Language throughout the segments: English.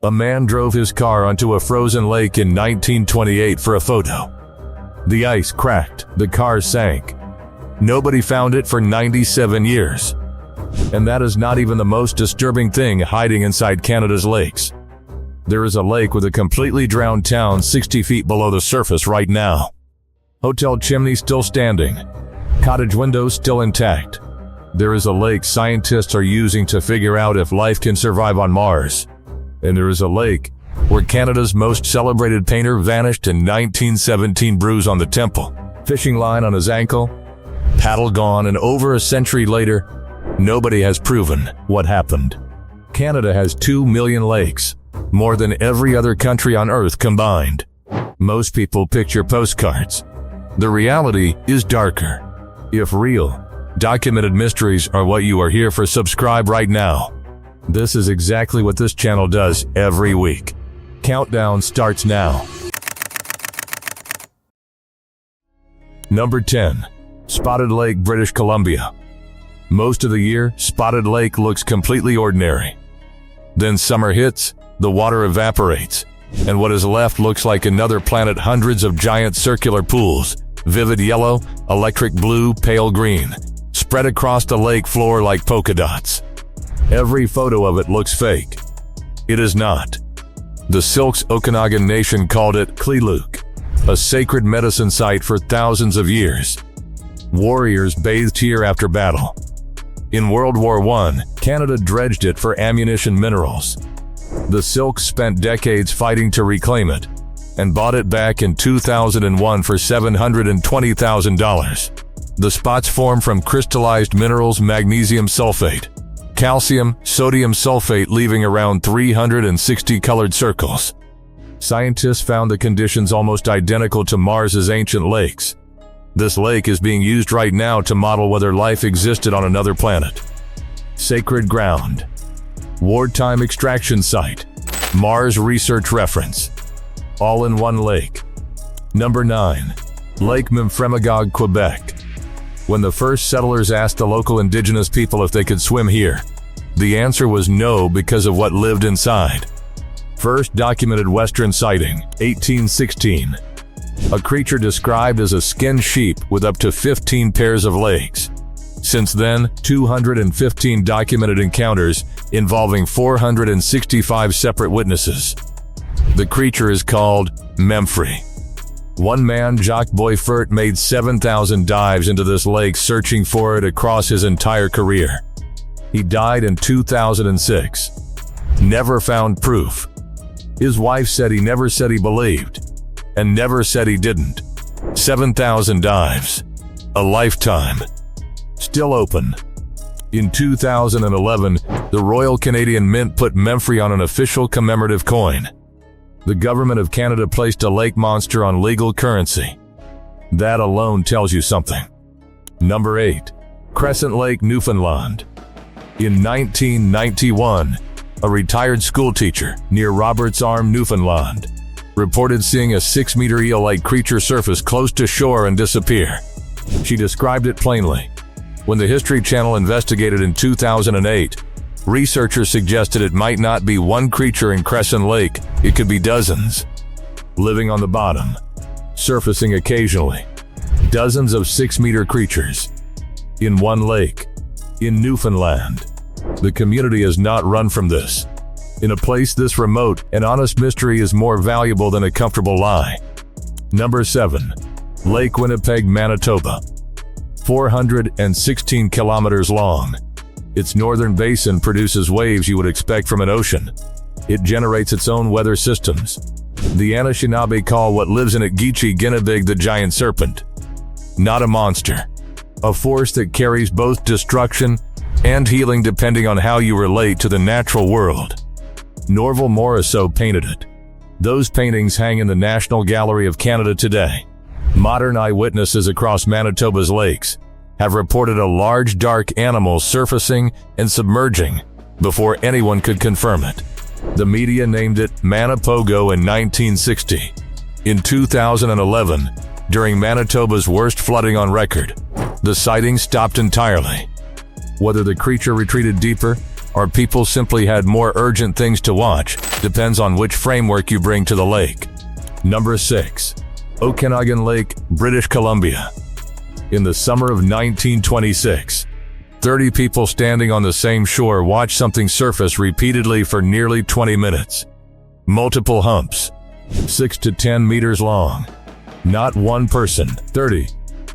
A man drove his car onto a frozen lake in 1928 for a photo. The ice cracked, the car sank. Nobody found it for 97 years. And that is not even the most disturbing thing hiding inside Canada's lakes. There is a lake with a completely drowned town 60 feet below the surface right now. Hotel chimney still standing. Cottage windows still intact. There is a lake scientists are using to figure out if life can survive on Mars. And there is a lake where Canada's most celebrated painter vanished in 1917, bruise on the temple, fishing line on his ankle, paddle gone, and over a century later, nobody has proven what happened. Canada has 2 million lakes, more than every other country on Earth combined. Most people picture postcards. The reality is darker. If real, documented mysteries are what you are here for, subscribe right now. This is exactly what this channel does every week. Countdown starts now. Number 10. Spotted Lake, British Columbia. Most of the year, Spotted Lake looks completely ordinary. Then summer hits, the water evaporates, and what is left looks like another planet. Hundreds of giant circular pools, vivid yellow, electric blue, pale green, spread across the lake floor like polka dots. Every photo of it looks fake. It is not. The Silks Okanagan Nation called it Kliluk, a sacred medicine site for thousands of years. Warriors bathed here after battle. In World War I, Canada dredged it for ammunition minerals. The Silks spent decades fighting to reclaim it, and bought it back in 2001 for $720,000. The spots form from crystallized minerals, magnesium sulfate, calcium, sodium sulfate, leaving around 360 colored circles. Scientists found the conditions almost identical to Mars's ancient lakes. This lake is being used right now to model whether life existed on another planet. Sacred ground. Wartime extraction site. Mars research reference. All in one lake. Number 9. Lake Memphremagog, Quebec. When the first settlers asked the local indigenous people if they could swim here, the answer was no because of what lived inside. First documented Western sighting, 1816. A creature described as a skinned sheep with up to 15 pairs of legs. Since then, 215 documented encounters involving 465 separate witnesses. The creature is called Memphre. One man, Jacques Boyfort, made 7,000 dives into this lake searching for it across his entire career. He died in 2006. Never found proof. His wife said he never said he believed, and never said he didn't. 7,000 dives. A lifetime. Still open. In 2011, the Royal Canadian Mint put Memphre on an official commemorative coin. The government of Canada placed a lake monster on legal currency. That alone tells you something. Number 8. Crescent Lake, Newfoundland. In 1991, a retired schoolteacher near Roberts Arm, Newfoundland, reported seeing a 6-meter eel-like creature surface close to shore and disappear. She described it plainly. When the History Channel investigated in 2008, researchers suggested it might not be one creature in Crescent Lake, it could be dozens. Living on the bottom, surfacing occasionally. Dozens of 6-meter creatures. In one lake. In Newfoundland. The community has not run from this. In a place this remote, an honest mystery is more valuable than a comfortable lie. Number 7. Lake Winnipeg, Manitoba. 416 kilometers long. Its northern basin produces waves you would expect from an ocean. It generates its own weather systems. The Anishinaabe call what lives in it Geechee-Ginnabig, the giant serpent. Not a monster. A force that carries both destruction and healing depending on how you relate to the natural world. Norval Morrisseau painted it. Those paintings hang in the National Gallery of Canada today. Modern eyewitnesses across Manitoba's lakes have reported a large dark animal surfacing and submerging before anyone could confirm it. The media named it Ogopogo in 1960. In 2011, during Manitoba's worst flooding on record, the sighting stopped entirely. Whether the creature retreated deeper, or people simply had more urgent things to watch, depends on which framework you bring to the lake. Number 6. Okanagan Lake, British Columbia. In the summer of 1926, 30 people standing on the same shore watched something surface repeatedly for nearly 20 minutes. Multiple humps, 6 to 10 meters long. Not one person, 30.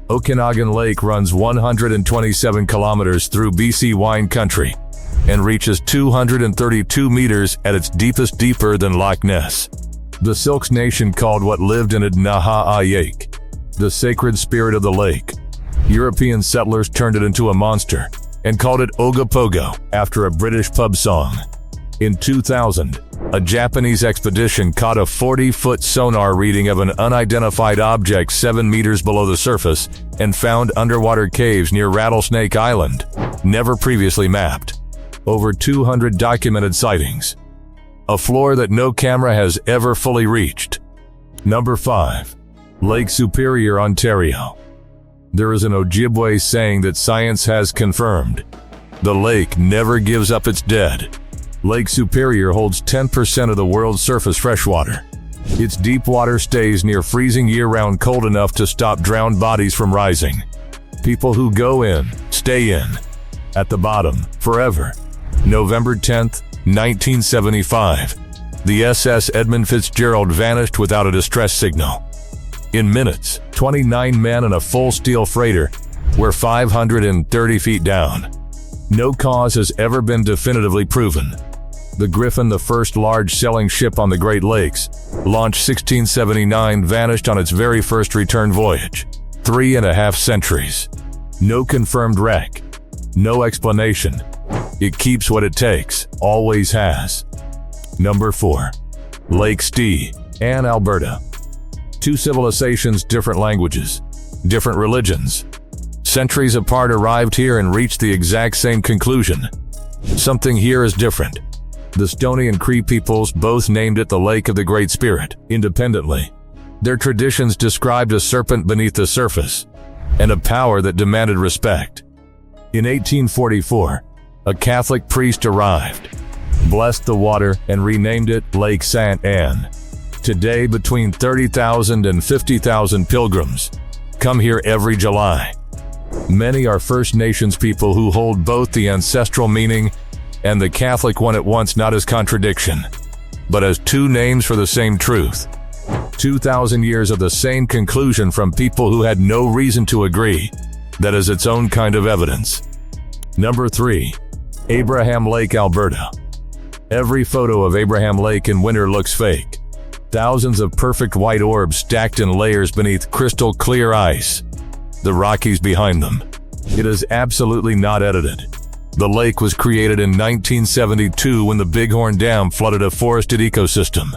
Okanagan Lake runs 127 kilometers through BC wine country and reaches 232 meters at its deepest, deeper than Loch Ness. The Silks Nation called what lived in it Naha-Ayake, the sacred spirit of the lake. European settlers turned it into a monster and called it Ogopogo after a British pub song. In 2000, a Japanese expedition caught a 40-foot sonar reading of an unidentified object 7 meters below the surface and found underwater caves near Rattlesnake Island, never previously mapped. Over 200 documented sightings. A floor that no camera has ever fully reached. Number 5. Lake Superior, Ontario. There is an Ojibwe saying that science has confirmed. The lake never gives up its dead. Lake Superior holds 10% of the world's surface freshwater. Its deep water stays near freezing year-round, cold enough to stop drowned bodies from rising. People who go in, stay in. At the bottom, forever. November 10, 1975. The SS Edmund Fitzgerald vanished without a distress signal. In minutes, 29 men and a full steel freighter were 530 feet down. No cause has ever been definitively proven. The Griffin, the first large sailing ship on the Great Lakes, launched 1679, vanished on its very first return voyage. 3.5 centuries. No confirmed wreck. No explanation. It keeps what it takes, always has. Number 4. Lake Ste. Anne, Alberta. 2 civilizations, different languages, different religions. Centuries apart, arrived here and reached the exact same conclusion. Something here is different. The Stoney and Cree peoples both named it the Lake of the Great Spirit, independently. Their traditions described a serpent beneath the surface, and a power that demanded respect. In 1844, a Catholic priest arrived, blessed the water, and renamed it Lake St. Anne. Today, between 30,000 and 50,000 pilgrims come here every July. Many are First Nations people who hold both the ancestral meaning and the Catholic one at once, not as contradiction, but as 2 names for the same truth. 2,000 years of the same conclusion from people who had no reason to agree. That is its own kind of evidence. Number 3. Abraham Lake, Alberta. Every photo of Abraham Lake in winter looks fake. Thousands of perfect white orbs stacked in layers beneath crystal clear ice. The Rockies behind them. It is absolutely not edited. The lake was created in 1972 when the Bighorn Dam flooded a forested ecosystem.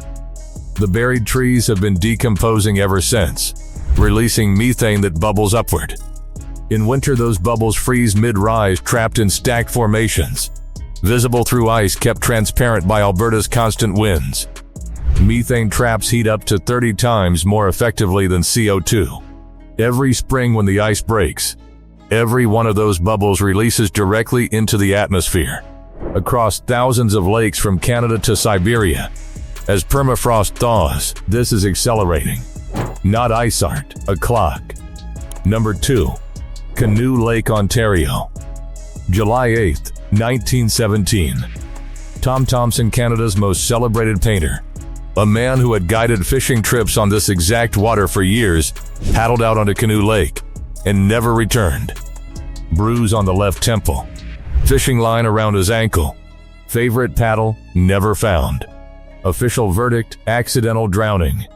The buried trees have been decomposing ever since, releasing methane that bubbles upward. In winter, those bubbles freeze mid-rise, trapped in stacked formations, visible through ice kept transparent by Alberta's constant winds. Methane traps heat up to 30 times more effectively than CO2. Every spring when the ice breaks, every one of those bubbles releases directly into the atmosphere, across thousands of lakes from Canada to Siberia. As permafrost thaws, this is accelerating. Not ice art, a clock. Number 2. Canoe Lake, Ontario. July 8, 1917. Tom Thomson, Canada's most celebrated painter, a man who had guided fishing trips on this exact water for years, paddled out onto Canoe Lake and never returned. Bruise on the left temple. Fishing line around his ankle. Favorite paddle, never found. Official verdict, accidental drowning.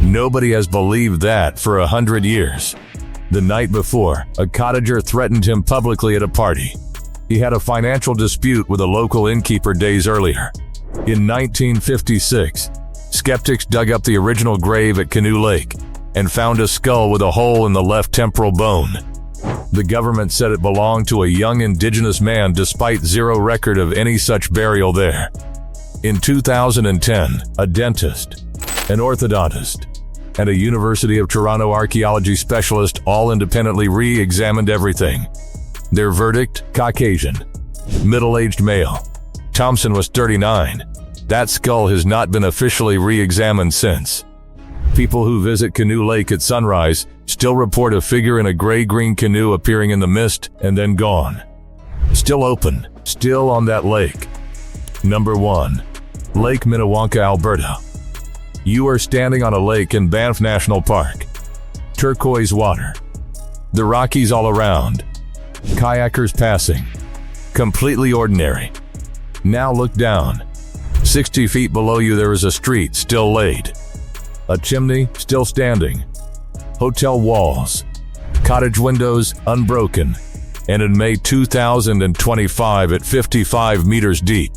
Nobody has believed that for 100 years. The night before, a cottager threatened him publicly at a party. He had a financial dispute with a local innkeeper days earlier. In 1956, skeptics dug up the original grave at Canoe Lake and found a skull with a hole in the left temporal bone. The government said it belonged to a young indigenous man despite zero record of any such burial there. In 2010, a dentist, an orthodontist, and a University of Toronto archaeology specialist all independently re-examined everything. Their verdict, Caucasian, middle-aged male, Thomson was 39. That skull has not been officially re-examined since. People who visit Canoe Lake at sunrise still report a figure in a gray-green canoe appearing in the mist and then gone. Still open, still on that lake. Number 1. Lake Minnewanka, Alberta. You are standing on a lake in Banff National Park. Turquoise water. The Rockies all around. Kayakers passing. Completely ordinary. Now look down. 60 feet below you there is a street still laid. A chimney still standing. Hotel walls. Cottage windows unbroken. And in May 2025 at 55 meters deep.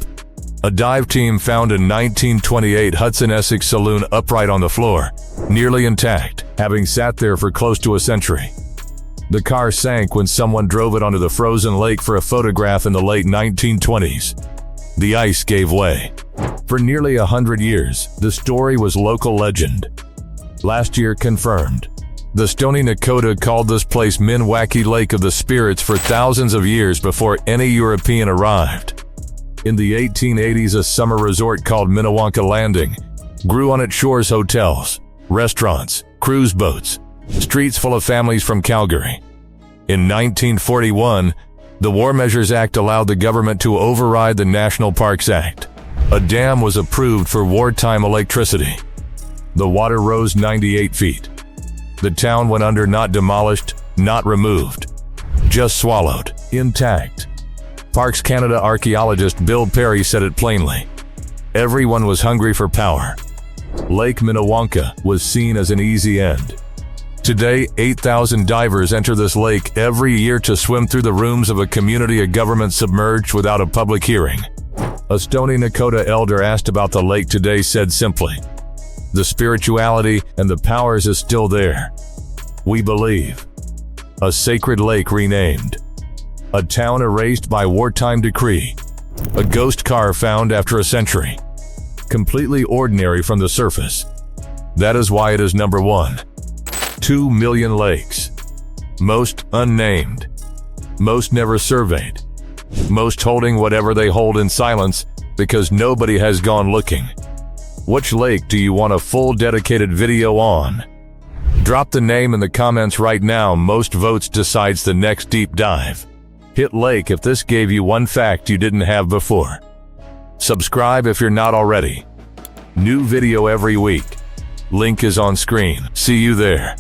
A dive team found a 1928 Hudson Essex saloon upright on the floor, nearly intact, having sat there for close to a century. The car sank when someone drove it onto the frozen lake for a photograph in the late 1920s. The ice gave way. For nearly 100 years, the story was local legend. Last year confirmed. The Stoney Nakoda called this place Minnewanka Lake of the Spirits for thousands of years before any European arrived. In the 1880s, a summer resort called Minnewanka Landing grew on its shores hotels, restaurants, cruise boats, streets full of families from Calgary. In 1941, the War Measures Act allowed the government to override the National Parks Act. A dam was approved for wartime electricity. The water rose 98 feet. The town went under, not demolished, not removed, just swallowed, intact. Parks Canada archaeologist Bill Perry said it plainly. Everyone was hungry for power. Lake Minnewanka was seen as an easy end. Today, 8,000 divers enter this lake every year to swim through the rooms of a community a government submerged without a public hearing. A Stoney Nakoda elder asked about the lake today said simply, "The spirituality and the powers is still there. We believe." A sacred lake renamed. A town erased by wartime decree. A ghost car found after a century. Completely ordinary from the surface. That is why it is number 1. 2 million lakes. Most unnamed. Most never surveyed. Most holding whatever they hold in silence because nobody has gone looking. Which lake do you want a full dedicated video on? Drop the name in the comments right now. Most votes decides the next deep dive. Hit like if this gave you one fact you didn't have before. Subscribe if you're not already. New video every week. Link is on screen. See you there.